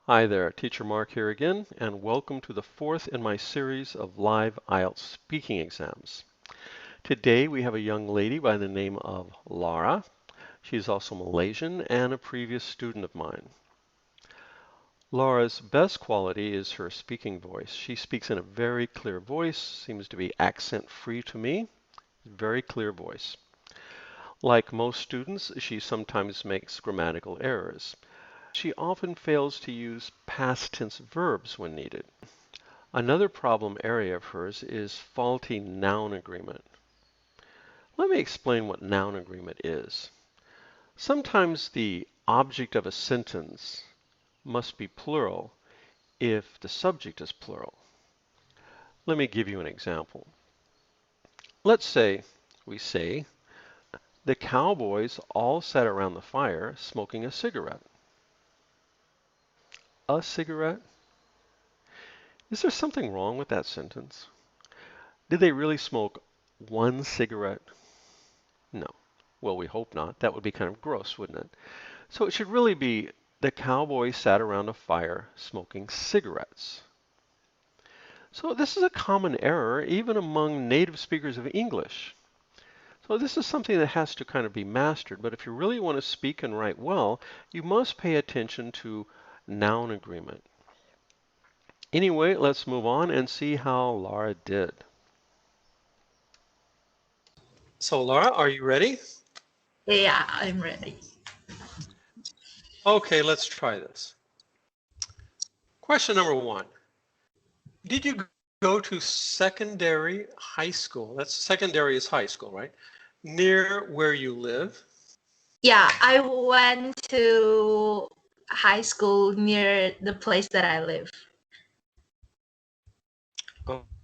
Hi there, Teacher Mark here again, and welcome to the fourth in my series of live IELTS speaking exams. Today we have a young lady by the name of Lara. She's also Malaysian and a previous student of mine. Lara's best quality is her speaking voice. She speaks in a very clear voice, seems to be accent-free to me, very clear voice. Like most students, she sometimes makes grammatical errors. She often fails to use past tense verbs when needed. Another problem area of hers is faulty noun agreement. Let me explain what noun agreement is. Sometimes the object of a sentence must be plural if the subject is plural. Let me give you an example. Let's say we say, the cowboys all sat around the fire smoking a cigarette. A cigarette? Is there something wrong with that sentence? Did they really smoke one cigarette? No. Well, we hope not. That would be kind of gross, wouldn't it? So it should really be the cowboys sat around a fire smoking cigarettes. So this is a common error even among native speakers of English. So this is something that has to kind of be mastered, but if you really want to speak and write well, you must pay attention to noun agreement. Anyway, let's move on and see how Lara did. So Lara, are you ready? Yeah, I'm ready. Okay, let's try this. Question number 1. Did you go to secondary high school? That's secondary is high school, right? Near where you live? Yeah, I went to high school near the place that I live.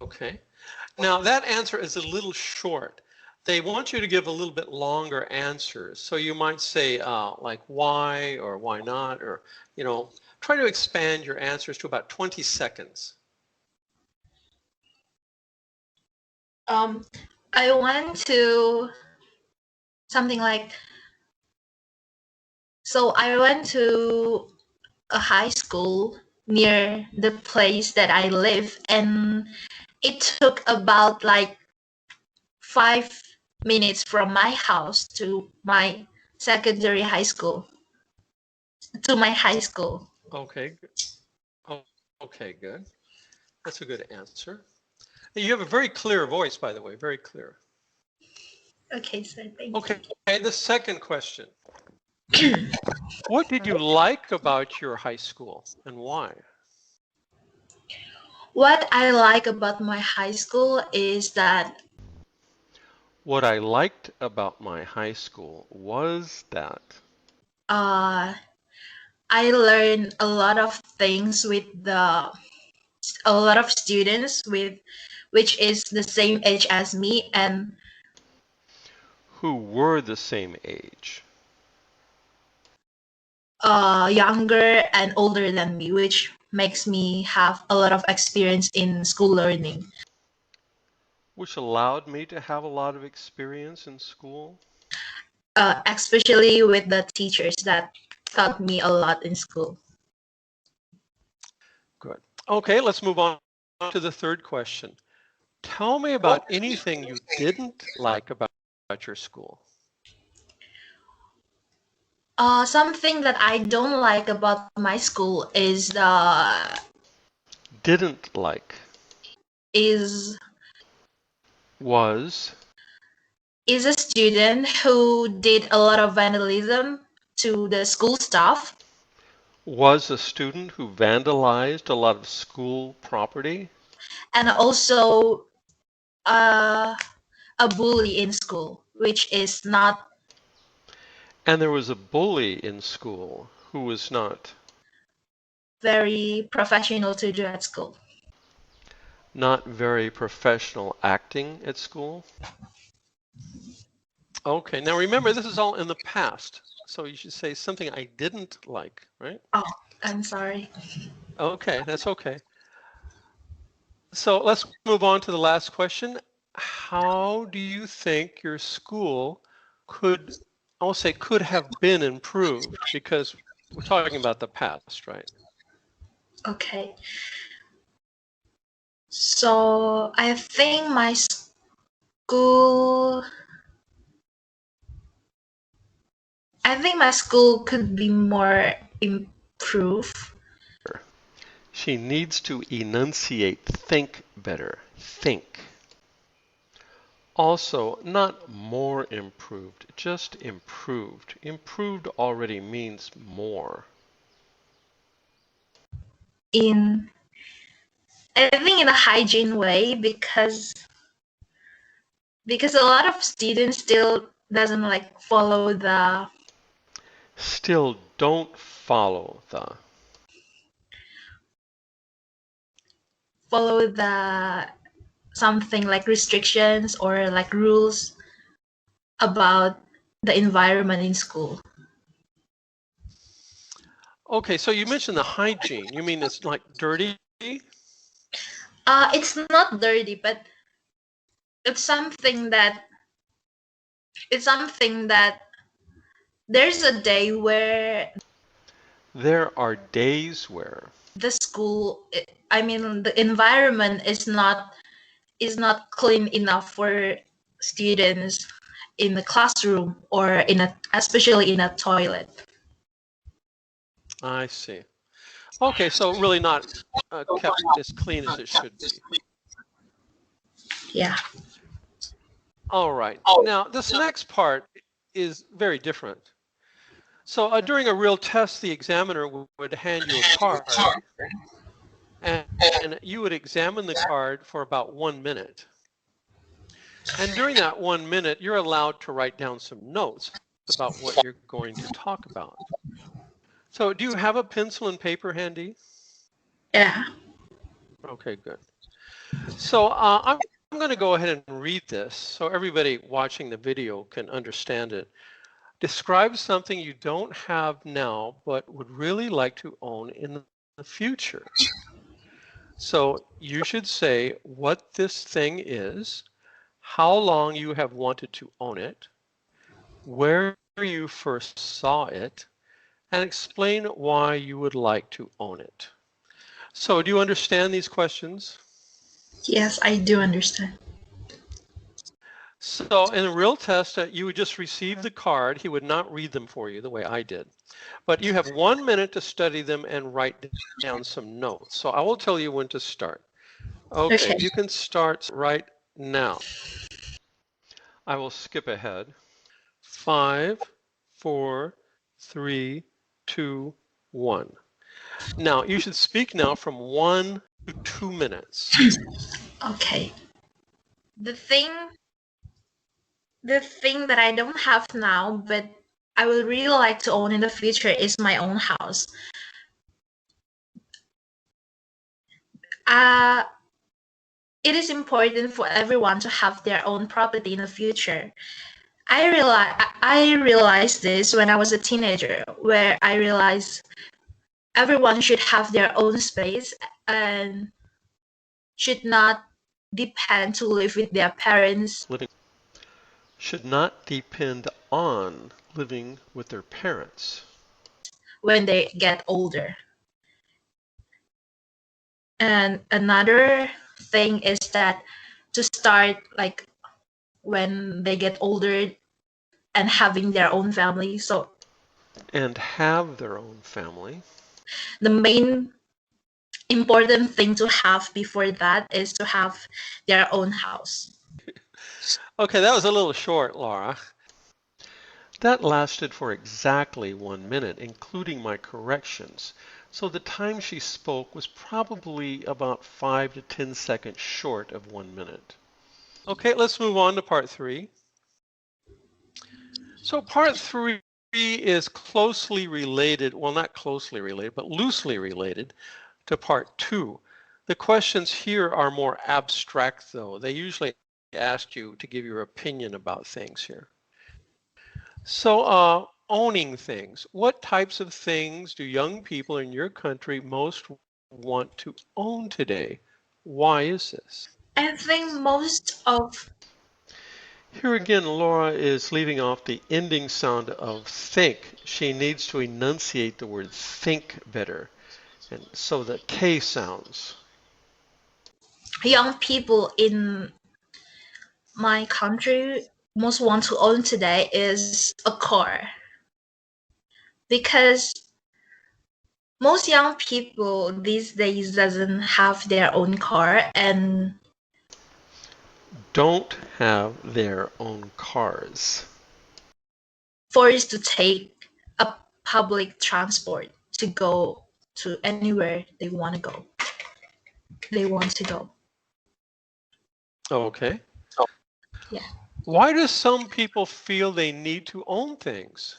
Okay. Now that answer is a little short. They want you to give a little bit longer answers. So you might say like why or why not, or, try to expand your answers to about 20 seconds. I went to something like, so I went to a high school near the place that I live, and it took about like 5 minutes from my house to my secondary high school, to my high school. Okay. Oh, okay, good. That's a good answer. You have a very clear voice, by the way, very clear. Okay, so thank you. Okay, the second question. What did you like about your high school and why? What I like about my high school is that What I liked about my high school was that. I learned a lot of things with a lot of students with which is the same age as me and Who were the same age. younger and older than me, which makes me have a lot of experience in school learning. Which allowed me to have a lot of experience in school. Especially with the teachers that taught me a lot in school. Good. Okay, let's move on to the third question. Tell me about anything you didn't like about your school. Something that I don't like about my school is Didn't like. is Was. is a student who did a lot of vandalism to the school staff. Was a student who vandalized a lot of school property. And also a bully in school, which is not And there was a bully in school who was not. very professional to do at school. Not very professional acting at school. Okay, now remember this is all in the past. So you should say something I didn't like, right? Oh, I'm sorry. Okay, that's okay. So let's move on to the last question. How do you think your school could, I'll say could have been improved, because we're talking about the past, right? Okay. So school I think my school could be more improved. She needs to enunciate think better. Think. Also, not more improved, just improved. Improved already means more. In I think in a hygiene way, because a lot of students still doesn't like Still don't follow follow the something like restrictions or like rules about the environment in school. Okay, so you mentioned the hygiene. You mean it's like dirty? It's not dirty, but it's something that it's something that there's a day where There are days where. the school, I mean, the environment is not clean enough for students in the classroom or especially in a toilet. I see. Okay, so really not kept as clean as it should be. Yeah. All right. Now, this next part is very different. So during a real test, the examiner would hand you a card, and you would examine the card for about 1 minute. And during that 1 minute, you're allowed to write down some notes about what you're going to talk about. So do you have a pencil and paper handy? Yeah. Okay, good. So I'm going to go ahead and read this so everybody watching the video can understand it. Describe something you don't have now but would really like to own in the future. So you should say what this thing is, how long you have wanted to own it, where you first saw it, and explain why you would like to own it. So do you understand these questions? Yes, I do understand. So in a real test, you would just receive the card. He would not read them for you the way I did. But you have 1 minute to study them and write down some notes. So I will tell you when to start. Okay, Okay. you can start right now. I will skip ahead. 5, 4, 3, 2, 1. Now, you should speak now from 1 to 2 minutes. Okay. The thing the thing that I don't have now, but I would really like to own in the future is my own house. Uh, it is important for everyone to have their own property in the future. I realized this when I was a teenager, where I realized everyone should have their own space and should not depend to live with their parents Living should not depend on living with their parents. when they get older. And another thing is that to start like when they get older and having their own family. So And have their own family. the main important thing to have before that is to have their own house. Okay, that was a little short, Laura. That lasted for exactly 1 minute, including my corrections. So the time she spoke was probably about 5 to 10 seconds short of 1 minute. Okay, let's move on to part 3. So part 3 is closely related, well, not closely related, but loosely related to part 2. The questions here are more abstract, though. They usually ask you to give your opinion about things here. So owning things. What types of things do young people in your country most want to own today? Why is this? I think most of Here again, Laura is leaving off the ending sound of think. She needs to enunciate the word think better. And so the K sounds. Young people in my country most want to own today is a car, because most young people these days doesn't have their own car and Don't have their own cars. forced to take a public transport to go to anywhere they want to go. They want to go. Okay. Yeah. Why do some people feel they need to own things?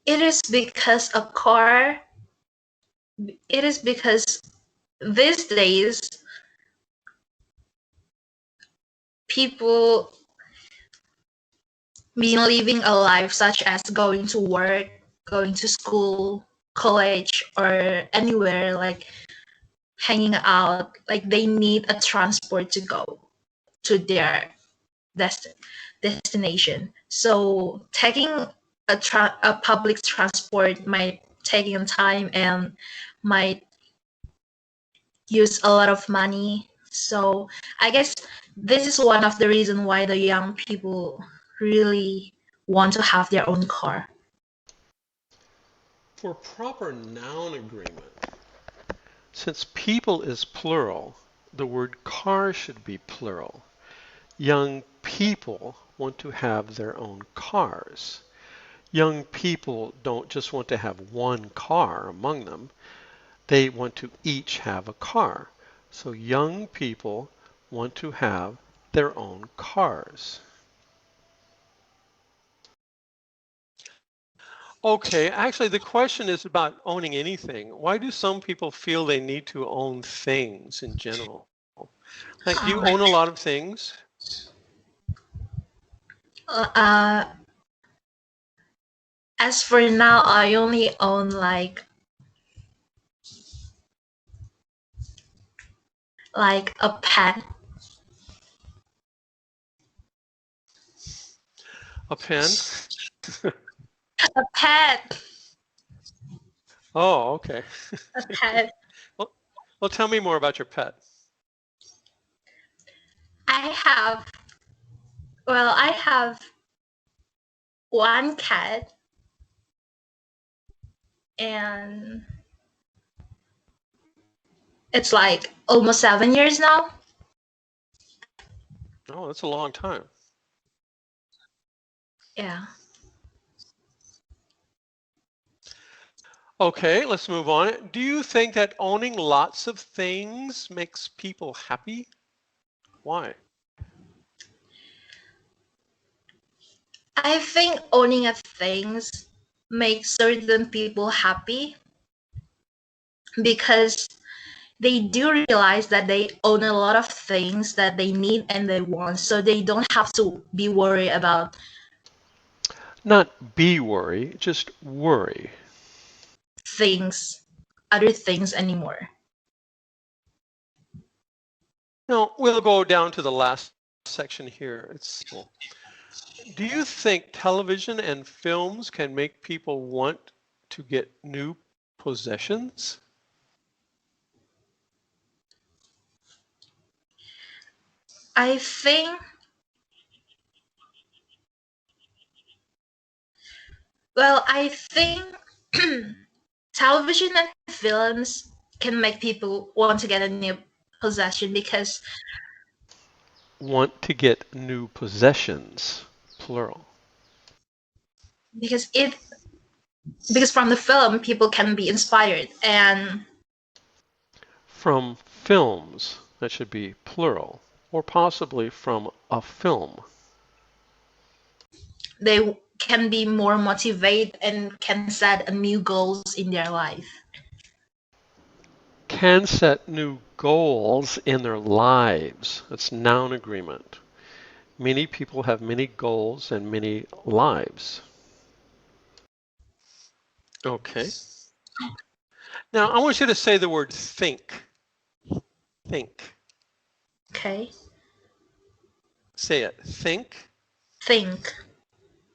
It is because a car, it is because these days people been living a life such as going to work, going to school, college, or anywhere, like hanging out, like they need a transport to go to their dest- destination. So taking a public transport might taking time and might use a lot of money. So I guess this is one of the reasons why the young people really want to have their own car. For proper noun agreement, since people is plural, the word car should be plural. Young people want to have their own cars. Young people don't just want to have one car among them. They want to each have a car. So young people want to have their own cars. Okay, actually, the question is about owning anything. Why do some people feel they need to own things in general? Like, do you own a lot of things? Uh, as for now, I only own like a pet, A pen? a pet, Oh, okay. a pet. Well, well, tell me more about your pet. I have, I have one cat and it's like almost 7 years now. Oh, that's a long time. Yeah. Okay, let's move on. Do you think that owning lots of things makes people happy? Why? I think owning a things makes certain people happy because they do realize that they own a lot of things that they need and they want, so they don't have to be worried about Not be worry, just worry. things, other things anymore. Now, we'll go down to the last section here. It's cool. Do you think television and films can make people want to get new possessions? I think, I think television and films can make people want to get a new possession Want to get new possessions, plural. because it because from the film people can be inspired and From films, that should be plural, or possibly from a film. they can be more motivated and can set a new goals in their life. Can set new goals in their lives. That's noun agreement. Many people have many goals and many lives. Okay. Now I want you to say the word think. Think. Okay. Say it. Think. Think.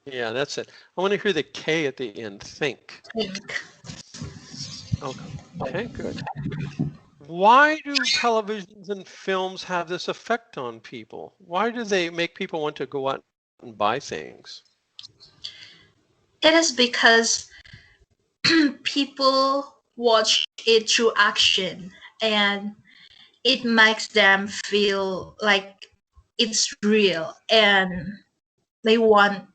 Yeah, that's it. I want to hear the K at the end. Think. Think. Okay, good. Why do televisions and films have this effect on people? Why do they make people want to go out and buy things? It is because people watch it through action, and it makes them feel like it's real, and they want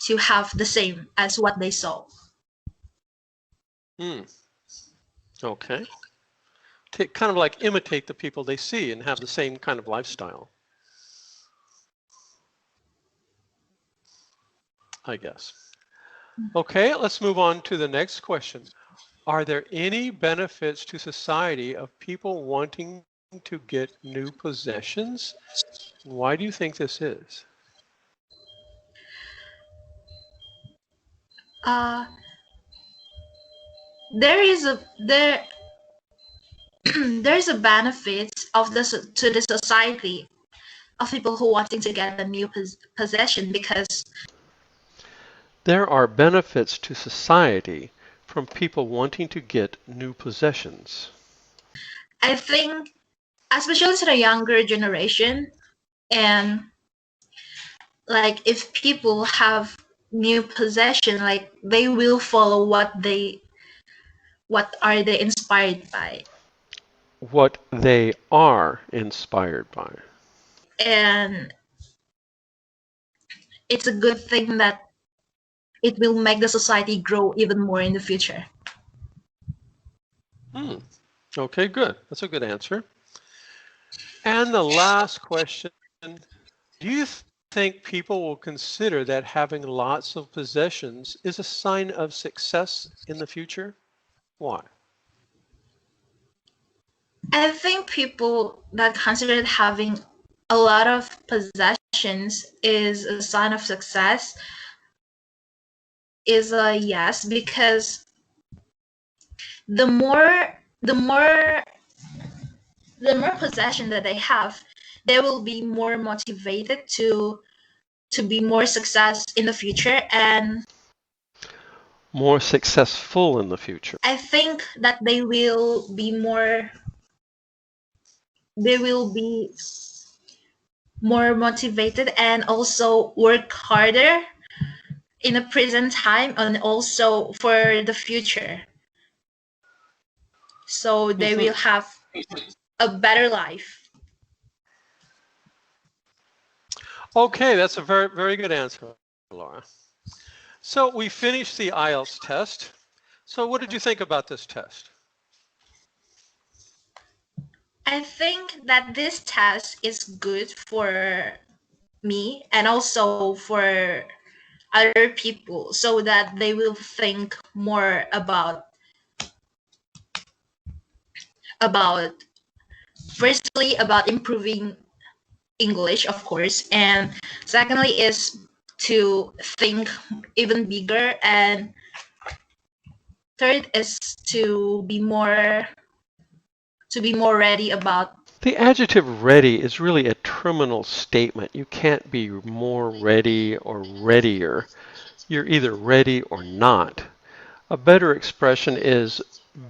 to have the same as what they saw. Hmm. Okay. Kind of like imitate the people they see and have the same kind of lifestyle, I guess. Okay, let's move on to the next question. Are there any benefits to society of people wanting to get new possessions? Why do you think this is? Uh, there is a there there's a benefit of this to the society of people who wanting to get a new possession, because There are benefits to society from people wanting to get new possessions. I think, especially to the younger generation, and like if people have new possession, like they will follow what are they inspired by, What they are inspired by. and it's a good thing that it will make the society grow even more in the future. Hmm. Okay, good. That's a good answer. And the last question, do you think people will consider that having lots of possessions is a sign of success in the future? Why? I think people that consider having a lot of possessions is a sign of success is a yes, because the more the more the more possession that they have, they will be more motivated to be more success in the future. And More successful in the future. I think that they will be more motivated and also work harder in the present time and also for the future, so they Hmm. will have a better life. Okay, that's a very, very good answer, Laura. So we finished the IELTS test. So what did you think about this test? I think that this test is good for me and also for other people, so that they will think more about firstly about improving English, of course, and secondly is to think even bigger, and third is to be more ready about. The adjective ready is really a terminal statement. You can't be more ready or readier. You're either ready or not. A better expression is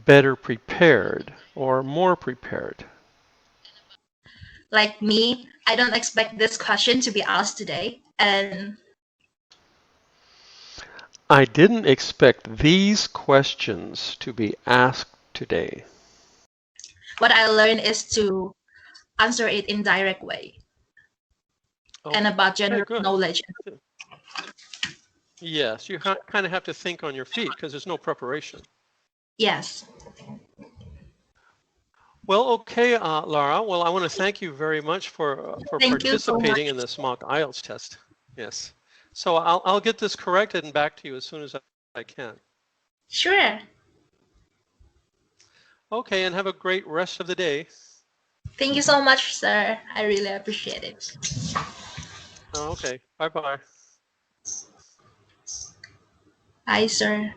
better prepared or more prepared. Like me, I don't expect this question to be asked today, and I didn't expect these questions to be asked today. what I learned is to answer it in direct way and about Okay, general good. knowledge. Yes, you kind of have to think on your feet because there's no preparation. Yes. Well, okay, Lara. Well, I want to thank you very much for Thank you so participating in much. this mock IELTS test. Yes. So I'll get this corrected and back to you as soon as I can. Sure. Okay, and have a great rest of the day. Thank you so much, sir. I really appreciate it. Okay, bye-bye. Bye, sir.